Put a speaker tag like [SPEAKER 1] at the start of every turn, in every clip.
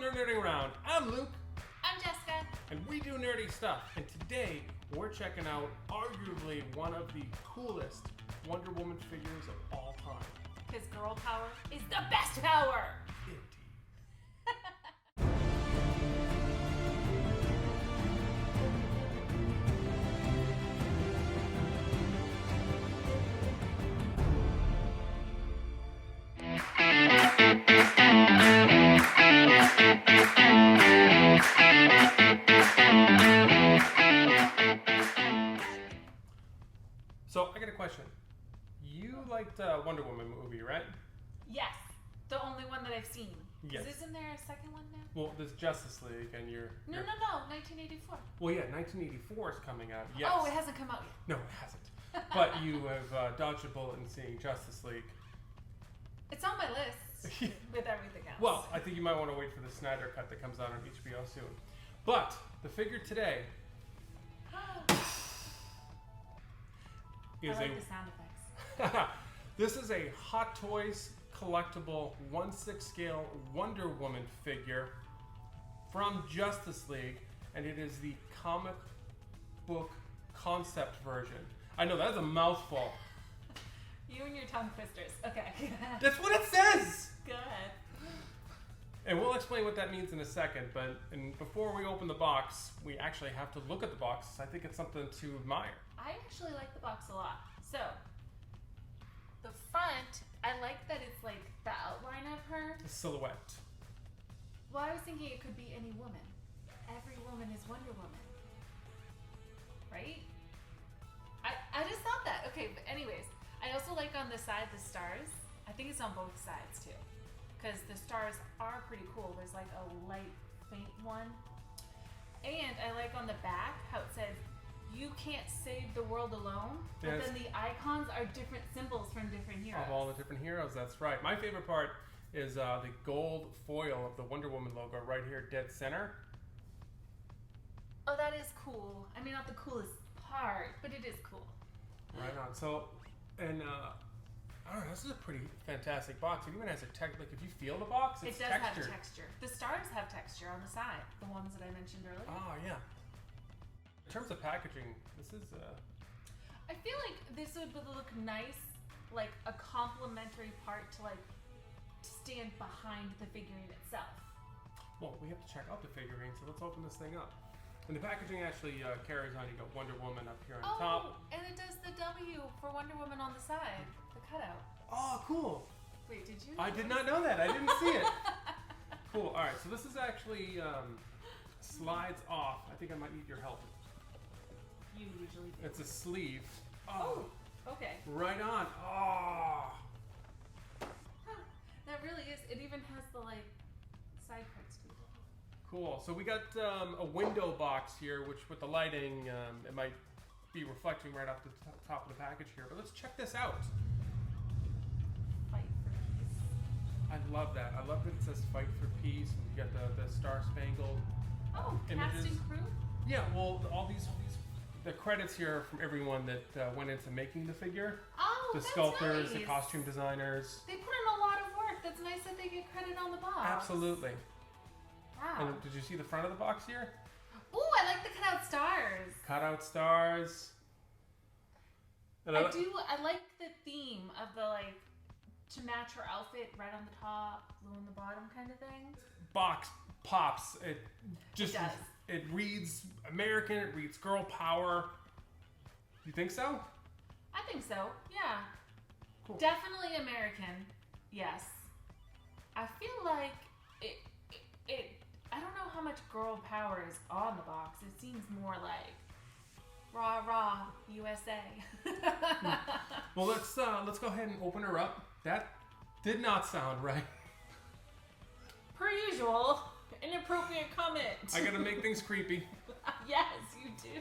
[SPEAKER 1] to Nerding Around. I'm Luke.
[SPEAKER 2] I'm Jessica.
[SPEAKER 1] And we do nerdy stuff. And today, we're checking out arguably one of the coolest Wonder Woman figures of all time.
[SPEAKER 2] Because girl power is the best power!
[SPEAKER 1] Indeed. So, I got a question. You liked Wonder Woman movie, right?
[SPEAKER 2] Yes. The only one that I've seen.
[SPEAKER 1] Yes.
[SPEAKER 2] Isn't there a second one now?
[SPEAKER 1] Well, there's Justice League, and you're...
[SPEAKER 2] No, 1984.
[SPEAKER 1] Well, yeah, 1984 is coming out, yes.
[SPEAKER 2] Oh, it hasn't come out yet.
[SPEAKER 1] No, it hasn't. But you have dodged a bullet in seeing Justice League.
[SPEAKER 2] It's on my list with everything else.
[SPEAKER 1] Well, I think you might want to wait for the Snyder cut that comes out on HBO soon. But the figure today is
[SPEAKER 2] I like the sound effects.
[SPEAKER 1] This is a Hot Toys collectible 1/6 scale Wonder Woman figure from Justice League, and it is the comic book concept version. I know that's a mouthful.
[SPEAKER 2] You and your tongue twisters. Okay.
[SPEAKER 1] That's what it says.
[SPEAKER 2] Go ahead.
[SPEAKER 1] And we'll explain what that means in a second, but before we open the box, we actually have to look at the box. I think it's something to admire.
[SPEAKER 2] I actually like the box a lot. So, the front, I like that it's like the outline of her.
[SPEAKER 1] The silhouette.
[SPEAKER 2] Well, I was thinking it could be any woman. Every woman is Wonder Woman. Right? I just thought that. Okay, but anyways, I also like on the side the stars. I think it's on both sides too. Because the stars are pretty cool. There's like a light, faint one. And I like on the back how it says, "You can't save the world alone." But then the icons are different symbols from different heroes.
[SPEAKER 1] Of all the different heroes, that's right. My favorite part is the gold foil of the Wonder Woman logo right here, dead center.
[SPEAKER 2] Oh, that is cool. I mean, not the coolest part, but it is cool.
[SPEAKER 1] Right on. So, and I don't know, this is a pretty fantastic box. It even has a like if you feel the box, it's
[SPEAKER 2] it does
[SPEAKER 1] textured.
[SPEAKER 2] have texture. The stars have texture on the side, the ones that I mentioned earlier.
[SPEAKER 1] Oh, yeah. In terms of packaging, this is
[SPEAKER 2] I feel like this would look nice, like a complementary part to like stand behind the figurine itself.
[SPEAKER 1] well, we have to check out the figurine, so let's open this thing up. And the packaging actually carries on. You got Wonder Woman up here on top.
[SPEAKER 2] And it does the W for Wonder Woman on the side, the cutout.
[SPEAKER 1] Oh, cool.
[SPEAKER 2] Wait, did you?
[SPEAKER 1] I did not know that. I didn't see it. Cool. All right, so this is actually slides off. I think I might need your help.
[SPEAKER 2] You usually do.
[SPEAKER 1] It's a sleeve.
[SPEAKER 2] Oh, okay.
[SPEAKER 1] Right on. Oh.
[SPEAKER 2] Huh, that really is. It even has the like side parts too.
[SPEAKER 1] Cool. So we got a window box here, which with the lighting, it might be reflecting right off the top of the package here. But let's check this out.
[SPEAKER 2] Fight for peace.
[SPEAKER 1] I love that. I love that it says "Fight for Peace." And you got the Star Spangled
[SPEAKER 2] Cast
[SPEAKER 1] images.
[SPEAKER 2] and crew?
[SPEAKER 1] Yeah. Well, all these the credits here from everyone that went into making the figure.
[SPEAKER 2] Oh,
[SPEAKER 1] The
[SPEAKER 2] that's
[SPEAKER 1] sculptors,
[SPEAKER 2] nice.
[SPEAKER 1] the costume designers.
[SPEAKER 2] They put in a lot of work. That's nice that they get credit on the box.
[SPEAKER 1] Absolutely.
[SPEAKER 2] Wow.
[SPEAKER 1] And did you see the front of the box here?
[SPEAKER 2] Ooh, I like the cutout stars.
[SPEAKER 1] Cutout stars. And
[SPEAKER 2] I like the theme of the like to match her outfit, red on the top, blue on the bottom kind of thing.
[SPEAKER 1] Box pops. It just
[SPEAKER 2] It does.
[SPEAKER 1] It reads American. It reads girl power. You think so?
[SPEAKER 2] I think so. Yeah.
[SPEAKER 1] Cool.
[SPEAKER 2] Definitely American. Yes. I feel like it. I don't know how much girl power is on the box. It seems more like rah rah USA.
[SPEAKER 1] Well, let's go ahead and open her up. That did not sound right.
[SPEAKER 2] Per usual, inappropriate comment.
[SPEAKER 1] I gotta make things creepy.
[SPEAKER 2] Yes, you do.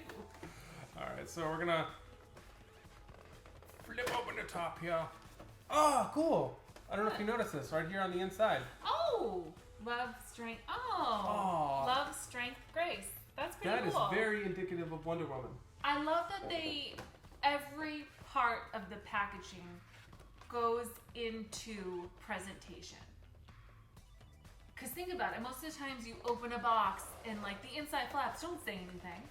[SPEAKER 1] All right, so we're gonna flip open the top here. Oh, cool. I don't know if you noticed this right here on the inside.
[SPEAKER 2] Oh, love, strength. Oh,
[SPEAKER 1] Aw.
[SPEAKER 2] love, strength, grace. That's pretty
[SPEAKER 1] That is
[SPEAKER 2] cool.
[SPEAKER 1] very indicative of Wonder Woman.
[SPEAKER 2] I love that every part of the packaging goes into presentation. Because think about it, most of the times you open a box and like the inside flaps don't say anything.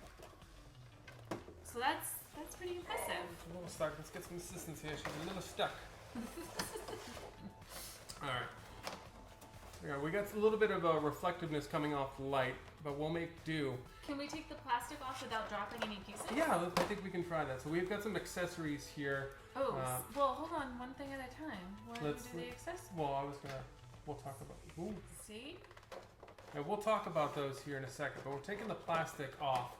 [SPEAKER 2] So that's pretty impressive.
[SPEAKER 1] It's a little stuck. Let's get some assistance here. She's a little stuck. Alright. Yeah, we got a little bit of reflectiveness coming off the light, but we'll make do.
[SPEAKER 2] Can we take the plastic off without dropping any pieces?
[SPEAKER 1] Yeah, I think we can try that. So we've got some accessories here.
[SPEAKER 2] Oh, well, hold on, one thing at a time. Why don't we do the accessories?
[SPEAKER 1] Well, we'll talk about. Ooh.
[SPEAKER 2] See?
[SPEAKER 1] Yeah, we'll talk about those here in a second, but we're taking the plastic off.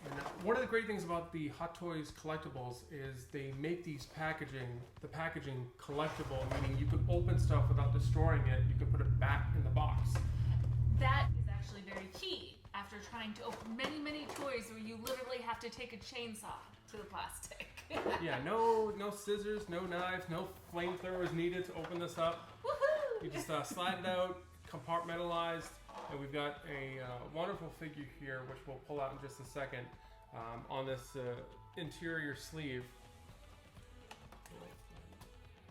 [SPEAKER 1] And one of the great things about the Hot Toys collectibles is they make the packaging collectible, meaning you can open stuff without destroying it. You can put it back in the box.
[SPEAKER 2] That is actually very key after trying to open many, many toys where you literally have to take a chainsaw to the plastic.
[SPEAKER 1] Yeah, no scissors, no knives, no flamethrowers needed to open this up.
[SPEAKER 2] Woohoo!
[SPEAKER 1] You just slide it out, compartmentalized, and we've got a wonderful figure here, which we'll pull out in just a second, on this interior sleeve.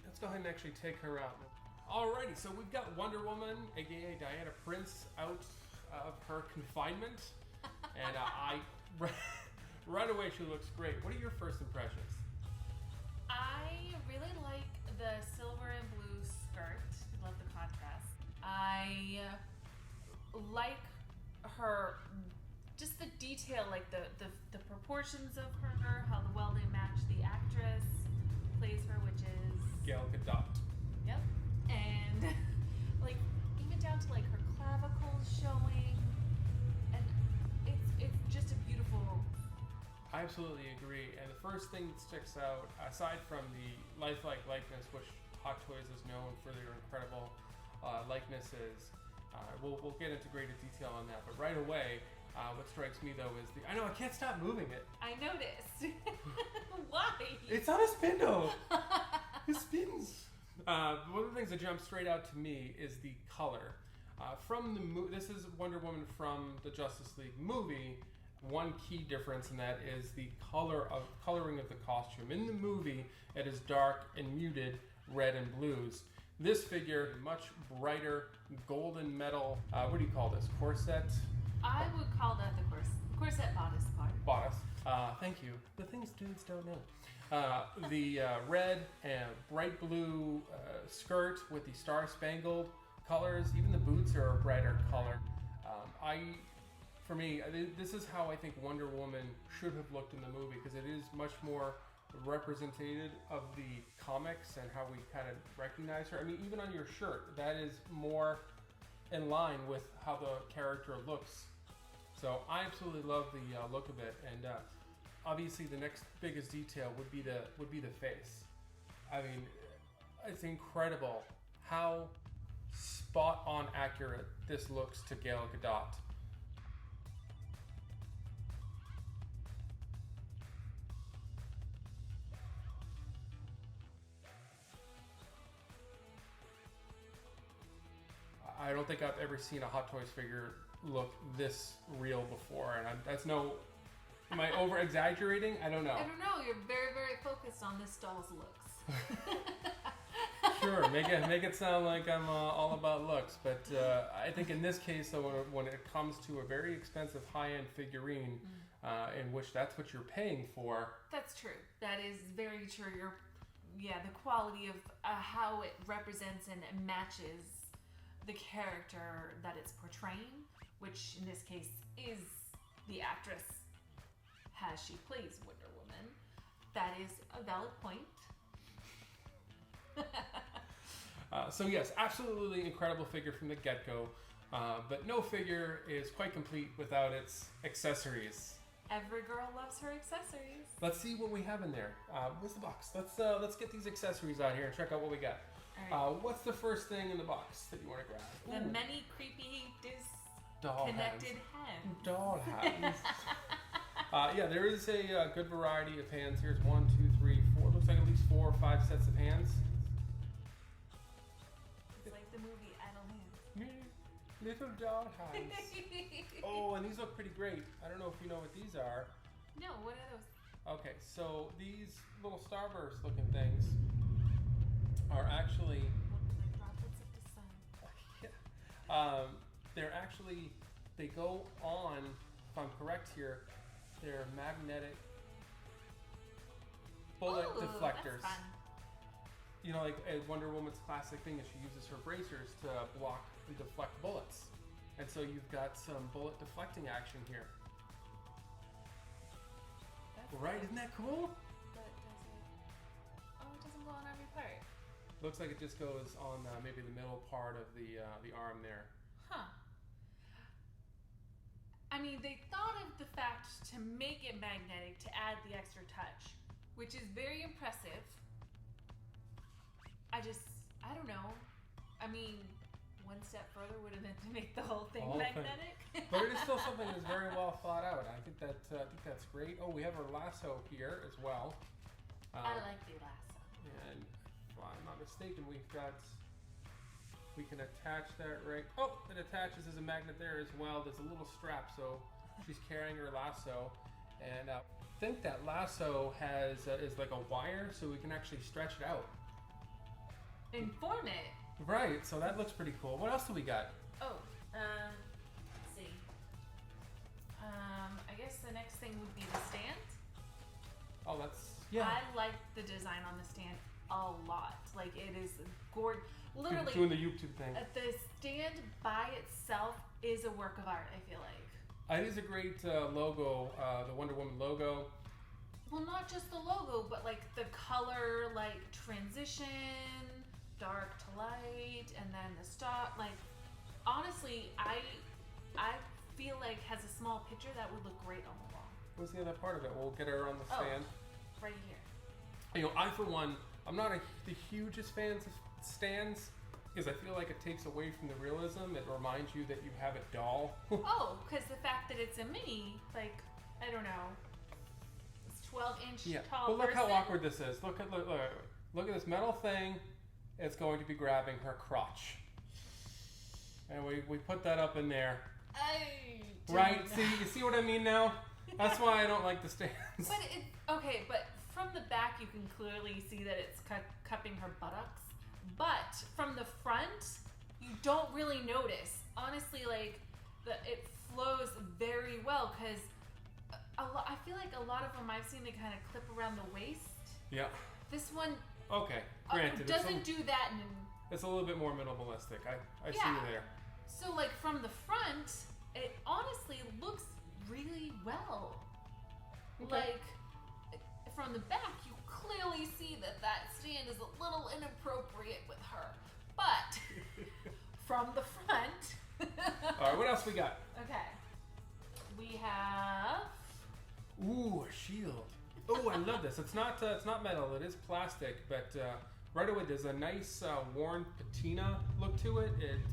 [SPEAKER 1] Let's go ahead and actually take her out. Alrighty, so we've got Wonder Woman, aka Diana Prince, out of her confinement, and right away she looks great. What are your first impressions?
[SPEAKER 2] I really like the silver and blue skirt. I love the contrast. I like her, just the detail, like the proportions of her, how well they match the actress plays her, which is
[SPEAKER 1] Gal Gadot.
[SPEAKER 2] Yep. And like even down to like her clavicles showing, and it's just a beautiful.
[SPEAKER 1] I absolutely agree. And the first thing that sticks out, aside from the lifelike likeness, which Hot Toys is known for their incredible likenesses, we'll get into greater detail on that. But right away, what strikes me though is I know I can't stop moving it.
[SPEAKER 2] I noticed. Why?
[SPEAKER 1] It's on a spindle. It spins. One of the things that jumps straight out to me is the color. This is Wonder Woman from the Justice League movie. One key difference in that is the coloring of the costume. In the movie, it is dark and muted red and blues. This figure, much brighter golden metal. What do you call this? Corset?
[SPEAKER 2] I would call that the corset bodice part.
[SPEAKER 1] Bodice. Thank you. The things dudes don't know. The red and bright blue skirt with the star-spangled colors. Even the boots are a brighter color. For me, this is how I think Wonder Woman should have looked in the movie, because it is much more representative of the comics and how we kind of recognize her. I mean, even on your shirt, that is more in line with how the character looks. So I absolutely love the look of it, and obviously the next biggest detail would be the face. I mean, it's incredible how spot on accurate this looks to Gal Gadot. I don't think I've ever seen a Hot Toys figure look this real before, and am I over exaggerating? I don't know.
[SPEAKER 2] I don't know. You're very, very focused on this doll's looks.
[SPEAKER 1] Sure, make it sound like I'm all about looks, but I think in this case, though, when it comes to a very expensive high-end figurine, in which that's what you're paying for.
[SPEAKER 2] That's true. That is very true. The quality of how it represents and matches the character that it's portraying, which in this case is the actress as she plays Wonder Woman. That is a valid point.
[SPEAKER 1] So yes, absolutely incredible figure from the get-go, but no figure is quite complete without its accessories.
[SPEAKER 2] Every girl loves her accessories.
[SPEAKER 1] Let's see what we have in there. Where's the box? Let's get these accessories out here and check out what we got.
[SPEAKER 2] All right.
[SPEAKER 1] What's the first thing in the box that you want to grab?
[SPEAKER 2] The
[SPEAKER 1] Ooh.
[SPEAKER 2] many creepy
[SPEAKER 1] Doll
[SPEAKER 2] disconnected hands.
[SPEAKER 1] Doll hands. Yeah, there is a good variety of hands. Here's 1, 2, 3, 4. Looks like at least 4 or 5 sets of hands.
[SPEAKER 2] It's like the movie Idle Hands.
[SPEAKER 1] Little doll hands. Oh, and these look pretty great. I don't know if you know what these are.
[SPEAKER 2] No, what are those?
[SPEAKER 1] Okay, so these little starburst looking things are actually
[SPEAKER 2] Look like droplets of the sun.
[SPEAKER 1] yeah, They're actually, they go on, if I'm correct here, they're magnetic bullet
[SPEAKER 2] Ooh,
[SPEAKER 1] deflectors.
[SPEAKER 2] That's fun.
[SPEAKER 1] You know, like Wonder Woman's classic thing is she uses her bracers to block and deflect bullets. And so you've got some bullet deflecting action here.
[SPEAKER 2] That's
[SPEAKER 1] Right,
[SPEAKER 2] cool.
[SPEAKER 1] isn't that cool?
[SPEAKER 2] But does it? Oh, it doesn't go on every part.
[SPEAKER 1] Looks like it just goes on maybe the middle part of the arm there.
[SPEAKER 2] Huh. I mean, they thought of the fact to make it magnetic to add the extra touch, which is very impressive. I don't know. I mean, one step further would have been to make the whole thing magnetic.
[SPEAKER 1] But it is still something that's very well thought out. I think that's great. Oh, we have our lasso here as well.
[SPEAKER 2] I like the lasso.
[SPEAKER 1] And if I'm not mistaken, we can attach that right. Oh, it attaches as a magnet there as well. There's a little strap, so she's carrying her lasso. And I think that lasso is like a wire, so we can actually stretch it out.
[SPEAKER 2] Inform it.
[SPEAKER 1] Right, so that looks pretty cool. What else do we got?
[SPEAKER 2] Oh, let's see. I guess the next thing would be the stand.
[SPEAKER 1] Oh, that's, yeah.
[SPEAKER 2] I like the design on the stand a lot. Like, it is gorgeous. Literally,
[SPEAKER 1] Doing the YouTube thing.
[SPEAKER 2] The stand by itself is a work of art, I feel like.
[SPEAKER 1] It is a great logo, the Wonder Woman logo.
[SPEAKER 2] Well, not just the logo, but like the color, like transition, dark to light, and then the stop. Like, honestly, I feel like has a small picture that would look great on the wall.
[SPEAKER 1] What's the other part of it? We'll get her on the stand.
[SPEAKER 2] Right here.
[SPEAKER 1] You know, I for one, I'm not the hugest fans of stands because I feel like it takes away from the realism. It reminds you that you have a doll.
[SPEAKER 2] Oh, because the fact that it's a mini, like, I don't know, it's 12-inch tall.
[SPEAKER 1] But look
[SPEAKER 2] person.
[SPEAKER 1] how awkward this is. Look at this metal thing. It's going to be grabbing her crotch. And we put that up in there. Right? See, you see what I mean now? That's why I don't like the stands.
[SPEAKER 2] But from the back you can clearly see that it's cupping her buttocks. But from the front, you don't really notice. Honestly, like, it flows very well because I feel like a lot of them I've seen they kind of clip around the waist.
[SPEAKER 1] Yeah.
[SPEAKER 2] This one
[SPEAKER 1] Okay, granted.
[SPEAKER 2] doesn't do that.
[SPEAKER 1] It's a little bit more minimalistic. I see you there.
[SPEAKER 2] So, like, from the front, it honestly looks really well.
[SPEAKER 1] Okay.
[SPEAKER 2] Like, from the back, you clearly see that stand is a little inappropriate with her. But from the front.
[SPEAKER 1] All right, what else we got?
[SPEAKER 2] Okay. We have.
[SPEAKER 1] Ooh, a shield. Oh, I love this. It's not metal. It is plastic, but right away there's a nice worn patina look to it.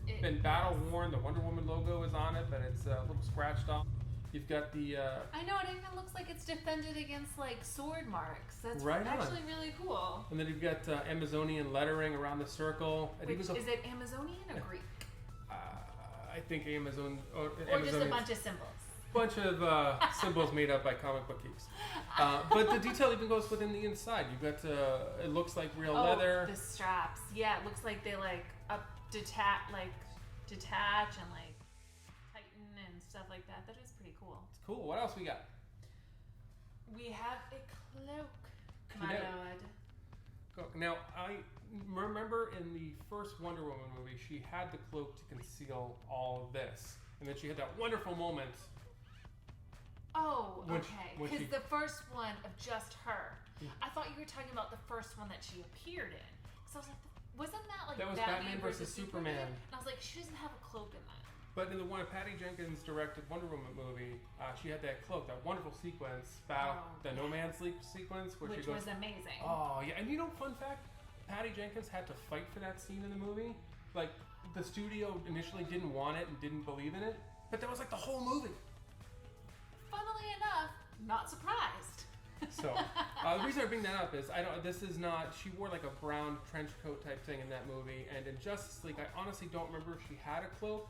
[SPEAKER 1] It's been battle worn. The Wonder Woman logo is on it, but it's a little scratched off. You've got the.
[SPEAKER 2] I know, it even looks like it's defended against like sword marks. That's
[SPEAKER 1] right
[SPEAKER 2] actually really cool.
[SPEAKER 1] And then you've got Amazonian lettering around the circle.
[SPEAKER 2] Is it Amazonian or Greek?
[SPEAKER 1] I think Amazon or
[SPEAKER 2] just a bunch of symbols.
[SPEAKER 1] Bunch of symbols made up by comic book geeks. But the detail even goes within the inside. You've got it looks like real leather.
[SPEAKER 2] The straps. Yeah, it looks like they like detach and like tighten and stuff like that. That is pretty cool.
[SPEAKER 1] It's cool. What else we got?
[SPEAKER 2] We have a cloak. My lord.
[SPEAKER 1] Now, I remember in the first Wonder Woman movie, she had the cloak to conceal all of this. And then she had that wonderful moment.
[SPEAKER 2] Oh, okay. Because
[SPEAKER 1] she...
[SPEAKER 2] the first one of just her. I thought you were talking about the first one that she appeared in. Because I was like, wasn't that like
[SPEAKER 1] that was Batman versus Superman?
[SPEAKER 2] And I was like, she doesn't have a cloak in that.
[SPEAKER 1] But in the one Patty Jenkins directed Wonder Woman movie, she had that cloak, that wonderful sequence, the No Man's Leap sequence,
[SPEAKER 2] which was amazing.
[SPEAKER 1] Oh yeah, and you know, fun fact, Patty Jenkins had to fight for that scene in the movie. Like, the studio initially didn't want it and didn't believe in it, but that was like the whole movie.
[SPEAKER 2] Funnily enough, not surprised.
[SPEAKER 1] So, the reason I bring that up is she wore like a brown trench coat type thing in that movie, and in Justice League, I honestly don't remember if she had a cloak.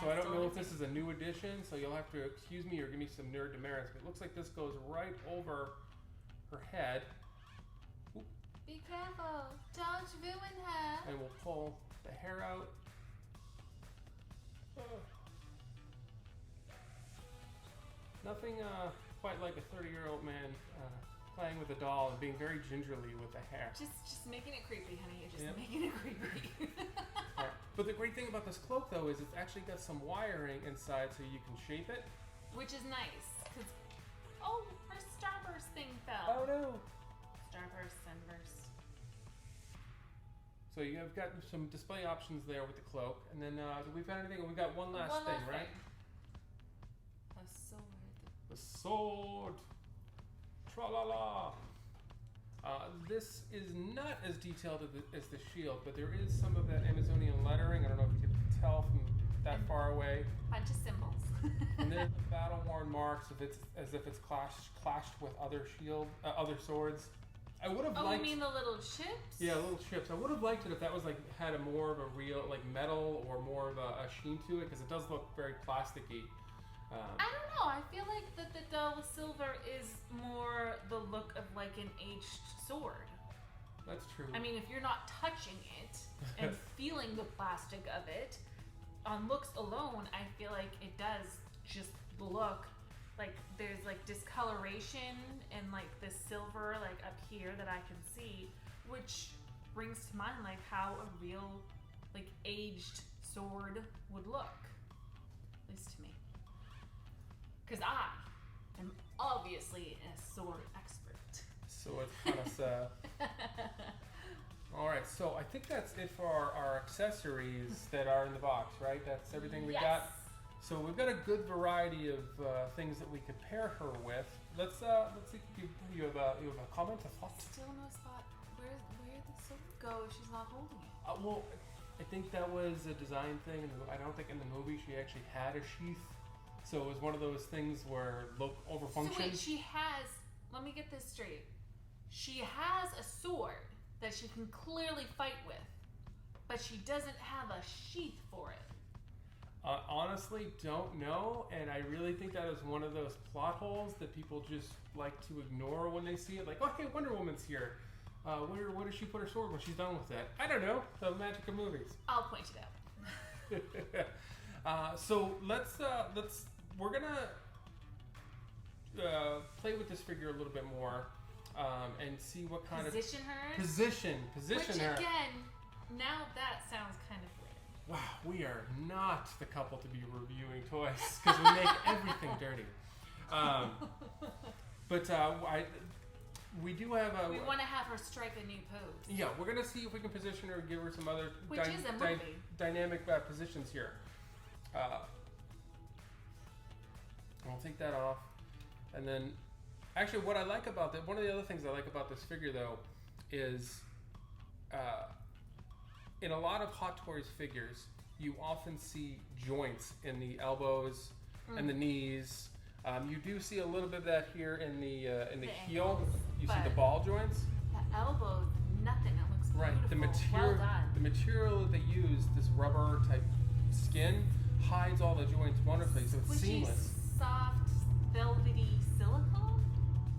[SPEAKER 1] So I don't know if this is a new addition, so you'll have to excuse me or give me some nerd demerits, but it looks like this goes right over her head. Oop.
[SPEAKER 2] Be careful, don't ruin her.
[SPEAKER 1] And we'll pull the hair out. Nothing quite like a 30-year-old man playing with a doll and being very gingerly with the hair.
[SPEAKER 2] Just making it creepy, honey. You're just making it creepy.
[SPEAKER 1] Right. But the great thing about this cloak, though, is it's actually got some wiring inside so you can shape it.
[SPEAKER 2] Which is nice. Cause, oh, our Starburst thing fell.
[SPEAKER 1] Oh, no.
[SPEAKER 2] Starburst, Sunburst.
[SPEAKER 1] So you've got some display options there with the cloak. And then we've got anything? We've got one last thing, right?
[SPEAKER 2] A sword.
[SPEAKER 1] The sword. Tra-la-la. This is not as detailed as the shield, but there is some of that Amazonian lettering. I don't know if you can tell from that far away.
[SPEAKER 2] Bunch of symbols.
[SPEAKER 1] And there's the battle-worn marks as if it's clashed with other swords. I would have liked.
[SPEAKER 2] Oh, you mean the little chips?
[SPEAKER 1] Yeah, little chips. I would have liked it if that was like had a more of a real like metal or more of a sheen to it, because it does look very plasticky.
[SPEAKER 2] I don't know. I feel like that the dull silver is more the look of like an aged sword.
[SPEAKER 1] That's true.
[SPEAKER 2] I mean, if you're not touching it and feeling the plastic of it, on looks alone, I feel like it does just look like there's like discoloration and like this silver like up here that I can see, which brings to mind like how a real like aged sword would look, at least to me. Because I am obviously a sword expert.
[SPEAKER 1] Sword connoisseur. All right, so I think that's it for our accessories that are in the box, right? That's everything we got. So we've got a good variety of things that we could pair her with. Let's see. You have a comment, a thought?
[SPEAKER 2] Still no spot. Where did the sword go if she's not holding it?
[SPEAKER 1] Well, I think that was a design thing, and I don't think in the movie she actually had a sheath. So it was one of those things where look overfunctioned.
[SPEAKER 2] So wait, she has. Let me get this straight. She has a sword that she can clearly fight with, but she doesn't have a sheath for it.
[SPEAKER 1] Honestly, don't know, and I really think that is one of those plot holes that people just like to ignore when they see it. Like, oh, hey, Wonder Woman's here. Where does she put her sword when she's done with that? I don't know. The magic of movies.
[SPEAKER 2] I'll point it
[SPEAKER 1] out. So we're gonna play with this figure a little bit more and see what kind
[SPEAKER 2] position
[SPEAKER 1] of
[SPEAKER 2] her.
[SPEAKER 1] Position
[SPEAKER 2] Which
[SPEAKER 1] her.
[SPEAKER 2] Again, now that sounds kind of weird.
[SPEAKER 1] Wow, we are not the couple to be reviewing toys because we make everything dirty. We do have a.
[SPEAKER 2] We want to have her strike a new pose.
[SPEAKER 1] Yeah, we're gonna see if we can position her and give her some other dynamic positions here. I'll take that off, and then actually, what I like about that, one of the other things I like about this figure though, is in a lot of Hot Toys figures, you often see joints in the elbows and the knees. You do see a little bit of that here in the heel.
[SPEAKER 2] Ankles,
[SPEAKER 1] you see the ball joints.
[SPEAKER 2] The elbow, nothing. It looks beautiful.
[SPEAKER 1] Right. The material that they use, this rubber type skin, hides all the joints wonderfully, so it's seamless.
[SPEAKER 2] Soft, velvety silicone.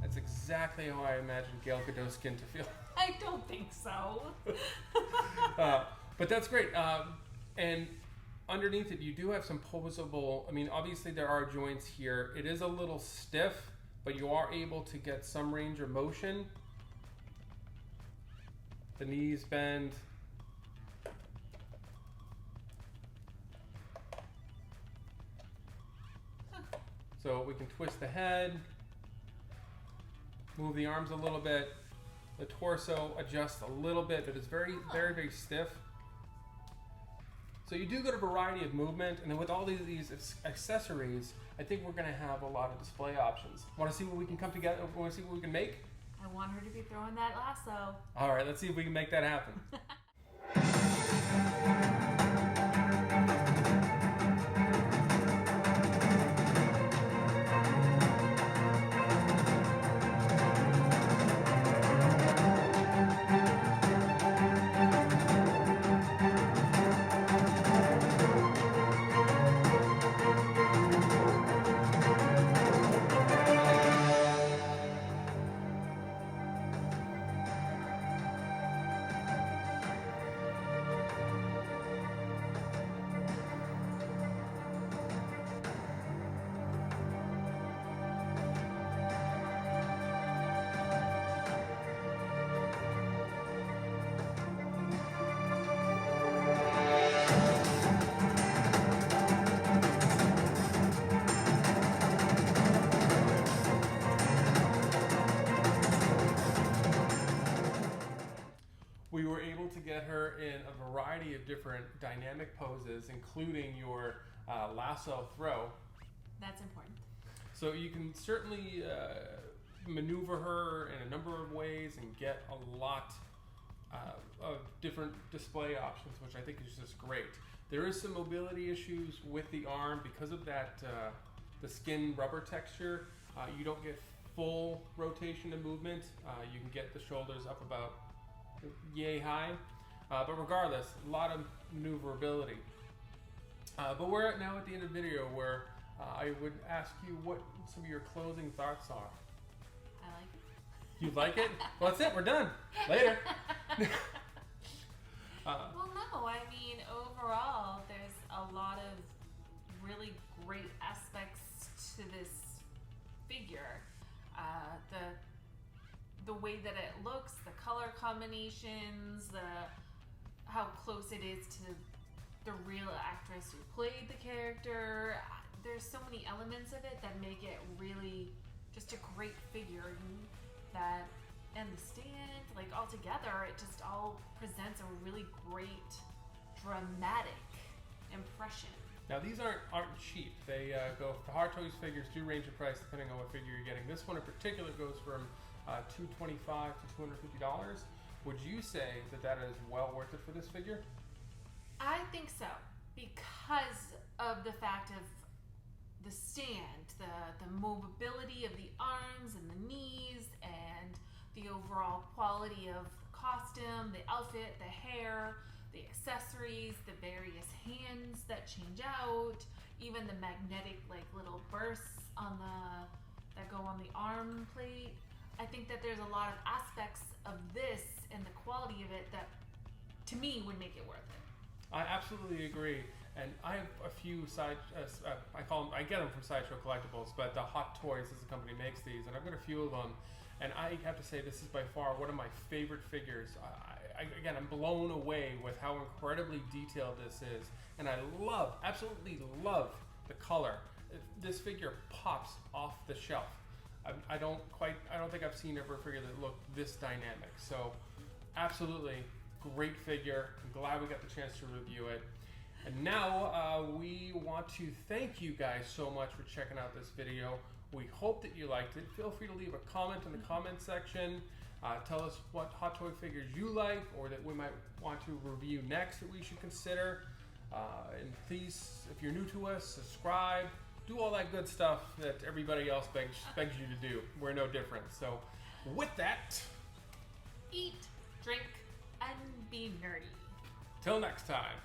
[SPEAKER 1] That's exactly how I imagined Gal Gadot's skin to feel.
[SPEAKER 2] I don't think so.
[SPEAKER 1] But that's great. And underneath it, you do have some posable. I mean, obviously there are joints here. It is a little stiff, but you are able to get some range of motion. The knees bend. So we can twist the head, move the arms a little bit. The torso adjusts a little bit, but it's very, very, very stiff. So you do get a variety of movement, and then with all these accessories, I think we're going to have a lot of display options. Want to see what we can come together? Want to see what we can make?
[SPEAKER 2] I want her to be throwing that lasso.
[SPEAKER 1] All right, let's see if we can make that happen. variety of different dynamic poses, including your lasso throw.
[SPEAKER 2] That's important.
[SPEAKER 1] So you can certainly maneuver her in a number of ways and get a lot of different display options, which I think is just great. There is some mobility issues with the arm because of that the skin rubber texture. You don't get full rotation and movement. You can get the shoulders up about yay high, but regardless, a lot of maneuverability. But we're now at the end of the video where I would ask you what some of your closing thoughts are.
[SPEAKER 2] I like it.
[SPEAKER 1] You like it? Well, that's it. We're done. Later.
[SPEAKER 2] Well, no, I mean, overall, there's a lot of really great aspects to this figure. The way that it looks, the color combinations, how close it is to the real actress who played the character. There's so many elements of it that make it really just a great figure. And the stand, like all together, it just all presents a really great, dramatic impression.
[SPEAKER 1] Now these aren't cheap. They go. The Hot Toys figures do range in price depending on what figure you're getting. This one in particular goes from $225 to $250. Would you say that is well worth it for this figure?
[SPEAKER 2] I think so, because of the fact of the stand, the mobility of the arms and the knees, and the overall quality of costume, the outfit, the hair, the accessories, the various hands that change out, even the magnetic like little bursts on that go on the arm plate. I think that there's a lot of aspects of this and the quality of it that, to me, would make it worth it.
[SPEAKER 1] I absolutely agree, and I have a few I get them from Sideshow Collectibles, but the Hot Toys as a company makes these, and I've got a few of them, and I have to say this is by far one of my favorite figures. Again, I'm blown away with how incredibly detailed this is, and I absolutely love the color. This figure pops off the shelf. I don't think I've seen ever a figure that looked this dynamic. So, absolutely great figure. I'm glad we got the chance to review it. And now we want to thank you guys so much for checking out this video. We hope that you liked it. Feel free to leave a comment in the comment section. Tell us what Hot Toy figures you like or that we might want to review next that we should consider. And please, if you're new to us, subscribe. Do all that good stuff that everybody else begs you to do. We're no different. So with that,
[SPEAKER 2] eat, drink, and be nerdy.
[SPEAKER 1] Till next time.